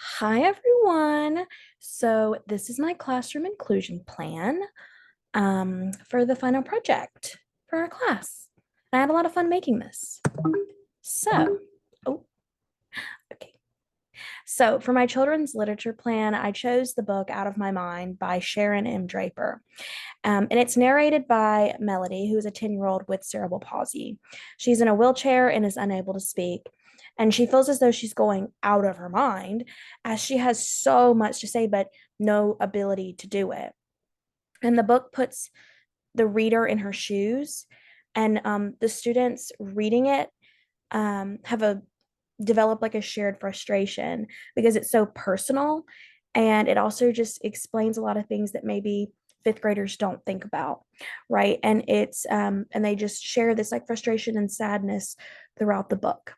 Hi, everyone. So, this is my classroom inclusion plan for the final project for our class. I had a lot of fun making this. So, oh, okay. So, for my children's literature plan, I chose the book Out of My Mind by Sharon M. Draper. And it's narrated by Melody, who is a 10-year-old with cerebral palsy. She's in a wheelchair and is unable to speak. And she feels as though she's going out of her mind as she has so much to say, but no ability to do it. And the book puts the reader in her shoes, and the students reading it have a develop like a shared frustration because it's so personal, and it also just explains a lot of things that maybe fifth graders don't think about, right? And it's and they just share this like frustration and sadness throughout the book.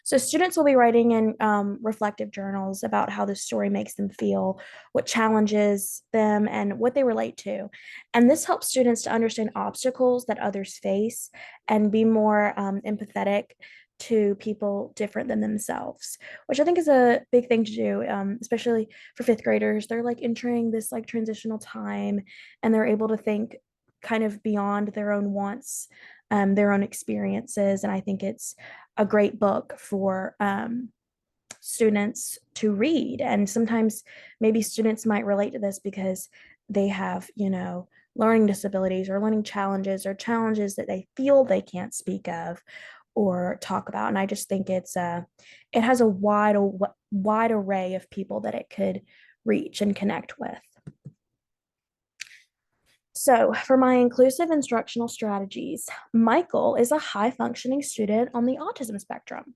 So students will be writing in reflective journals about how the story makes them feel, what challenges them, and what they relate to. And this helps students to understand obstacles that others face and be more empathetic to people different than themselves, which I think is a big thing to do, especially for fifth graders. They're like entering this like transitional time, and they're able to think kind of beyond their own wants, their own experiences. And I think it's a great book for students to read. And sometimes maybe students might relate to this because they have, learning disabilities or learning challenges or challenges that they feel they can't speak of or talk about. And I just think it has a wide array of people that it could reach and connect with. So, for my inclusive instructional strategies, Michael is a high functioning student on the autism spectrum.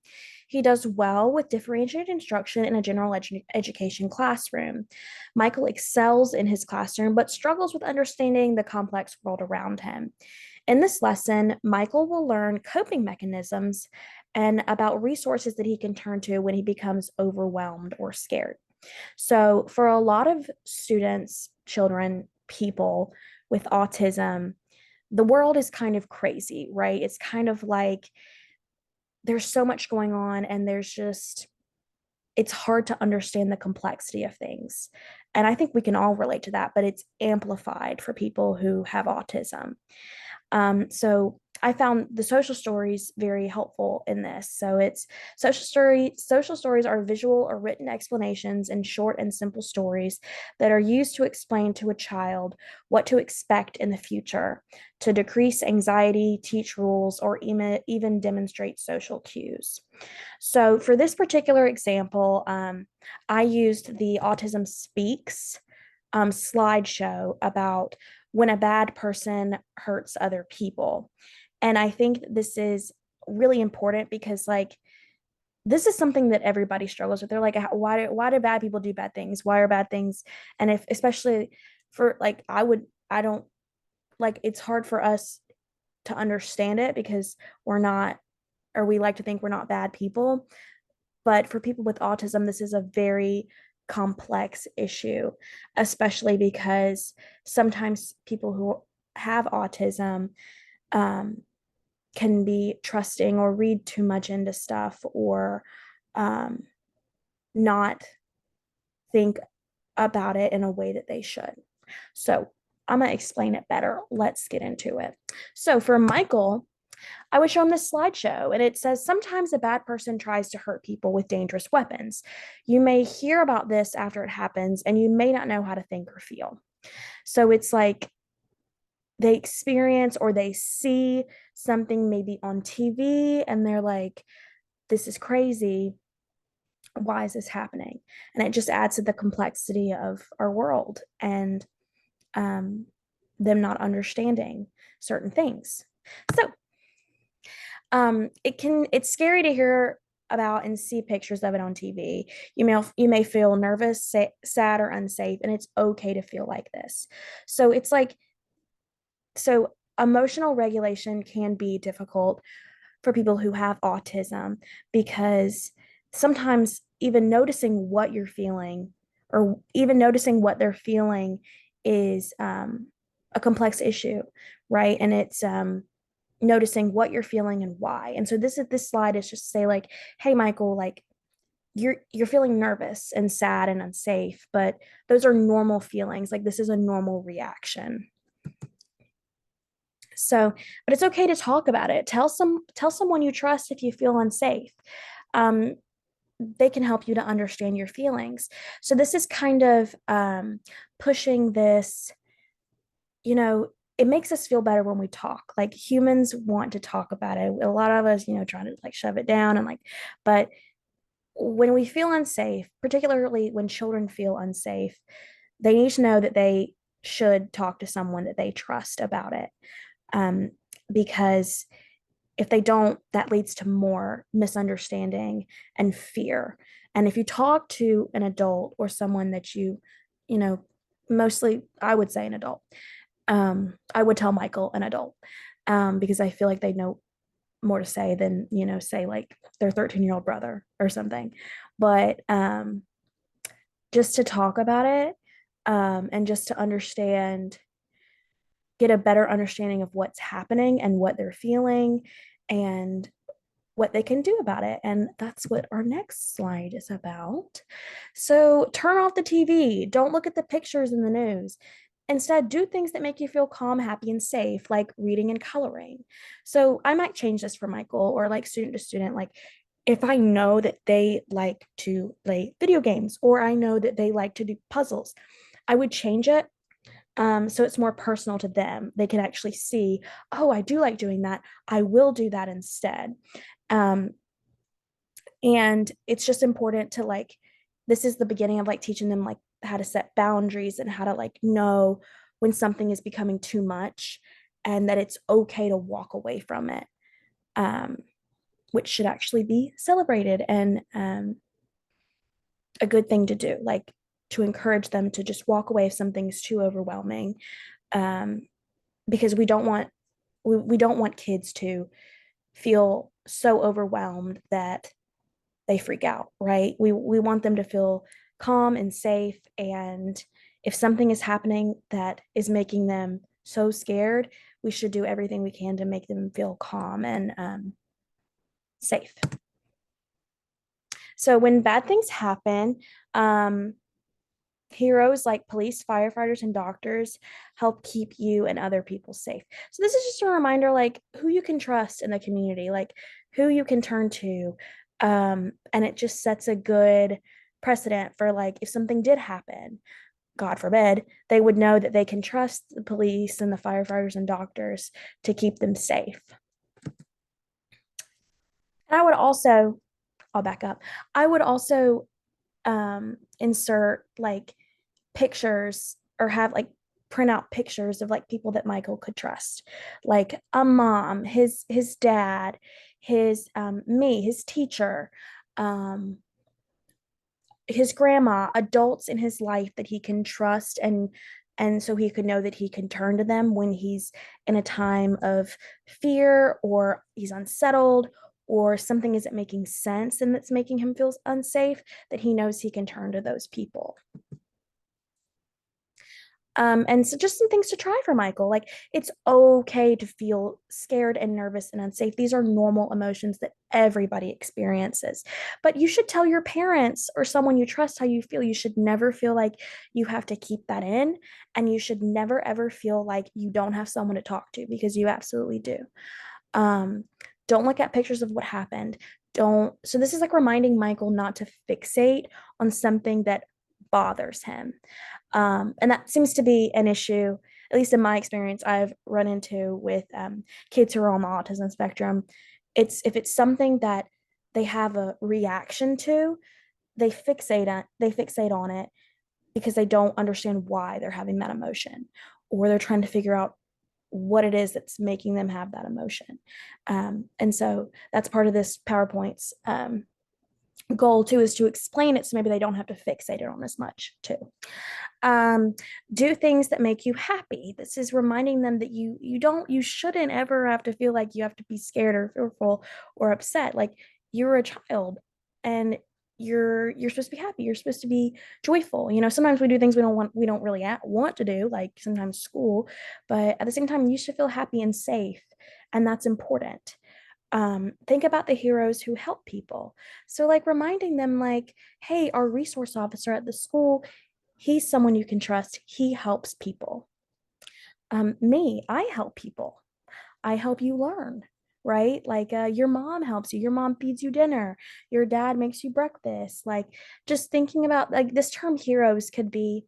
He does well with differentiated instruction in a general education classroom. Michael excels in his classroom but struggles with understanding the complex world around him. In this lesson, Michael will learn coping mechanisms and about resources that he can turn to when he becomes overwhelmed or scared. So, for a lot of students, children, people with autism, the world is kind of crazy, right? It's kind of like there's so much going on, and it's hard to understand the complexity of things. And I think we can all relate to that, but it's amplified for people who have autism. So I found the social stories very helpful in this. So it's social stories are visual or written explanations and short and simple stories that are used to explain to a child what to expect in the future, to decrease anxiety, teach rules, or even demonstrate social cues. So for this particular example, I used the Autism Speaks slideshow about when a bad person hurts other people. And I think this is really important because, like, this is something that everybody struggles with. They're like, why do bad people do bad things? Why are bad things? And if, especially for like, I don't like, it's hard for us to understand it because we're not, or we like to think we're not bad people. But for people with autism, this is a very complex issue, especially because sometimes people who have autism um, can be trusting or read too much into stuff or um, not think about it in a way that they should. So I'm going to explain it better. Let's get into it. So for Michael, I would show him this slideshow, and it says sometimes a bad person tries to hurt people with dangerous weapons. You may hear about this after it happens, and you may not know how to think or feel. So it's like they experience or they see something maybe on TV, and they're like, this is crazy. Why is this happening? And it just adds to the complexity of our world and um, them not understanding certain things. So it's scary to hear about and see pictures of it on TV. You may feel nervous, sad, or unsafe, and it's okay to feel like this. So it's like so emotional regulation can be difficult for people who have autism because sometimes even noticing what you're feeling or even noticing what they're feeling is a complex issue, right? And it's noticing what you're feeling and why. And so this slide is just to say like, hey, Michael, like you're feeling nervous and sad and unsafe, but those are normal feelings. Like, this is a normal reaction. So, but it's okay to talk about it. Tell someone you trust if you feel unsafe. Um, they can help you to understand your feelings. So this is kind of pushing this, you know, it makes us feel better when we talk. Like, humans want to talk about it. A lot of us, trying to like shove it down and like, but when we feel unsafe, particularly when children feel unsafe, they need to know that they should talk to someone that they trust about it. Um, because if they don't, that leads to more misunderstanding and fear. And if you talk to an adult or someone that you know, mostly I would say an adult. I would tell Michael an adult, because I feel like they know more to say than, say like their 13-year-old brother or something. But just to talk about it, and just to get a better understanding of what's happening and what they're feeling and what they can do about it. And that's what our next slide is about. So turn off the TV. Don't look at the pictures in the news. Instead, do things that make you feel calm, happy, and safe, like reading and coloring. So I might change this for Michael, or like student to student. Like, if I know that they like to play video games, or I know that they like to do puzzles, I would change it, so it's more personal to them. They can actually see, oh, I do like doing that. I will do that instead. Um, and it's just important to like, this is the beginning of like teaching them like how to set boundaries and how to like know when something is becoming too much, and that it's okay to walk away from it, um, which should actually be celebrated and a good thing to do, like to encourage them to just walk away if something's too overwhelming, um, because we don't want kids to feel so overwhelmed that they freak out, right? We want them to feel calm and safe. And if something is happening that is making them so scared, we should do everything we can to make them feel calm and safe. So when bad things happen, um, heroes like police, firefighters, and doctors help keep you and other people safe. So this is just a reminder, like, who you can trust in the community, like who you can turn to. And it just sets a good precedent for, like, if something did happen, God forbid, they would know that they can trust the police and the firefighters and doctors to keep them safe. And I'll back up. I would also insert like pictures, or have like print out pictures of like people that Michael could trust, like a mom, his dad, his me, his teacher, um, his grandma, adults in his life that he can trust, and so he could know that he can turn to them when he's in a time of fear, or he's unsettled, or something isn't making sense and that's making him feel unsafe, that he knows he can turn to those people. And so just some things to try for Michael. Like, it's okay to feel scared and nervous and unsafe. These are normal emotions that everybody experiences. But you should tell your parents or someone you trust how you feel. You should never feel like you have to keep that in. And you should never, ever feel like you don't have someone to talk to, because you absolutely do. Um, don't look at pictures of what happened. Don't. So this is like reminding Michael not to fixate on something that bothers him. And that seems to be an issue, at least in my experience, I've run into with kids who are on the autism spectrum. It's if it's something that they have a reaction to, they fixate on it because they don't understand why they're having that emotion, or they're trying to figure out what it is that's making them have that emotion. And so that's part of this PowerPoint's goal too, is to explain it so maybe they don't have to fixate it on as much too. um, do things that make you happy. This is reminding them that you shouldn't ever have to feel like you have to be scared or fearful or upset. Like, you're a child, and you're supposed to be happy. You're supposed to be joyful. Sometimes we do things we don't really want to do, like sometimes school, but at the same time, you should feel happy and safe, and that's important. Think about the heroes who help people. So, like reminding them, like, hey, our resource officer at the school, he's someone you can trust. He helps people. Me, I help people. I help you learn, right? Like your mom helps you. Your mom feeds you dinner. Your dad makes you breakfast. Like just thinking about like this term heroes could be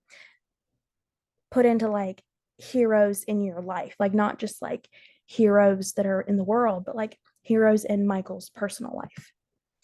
put into like heroes in your life, like not just like heroes that are in the world, but like heroes in Michael's personal life.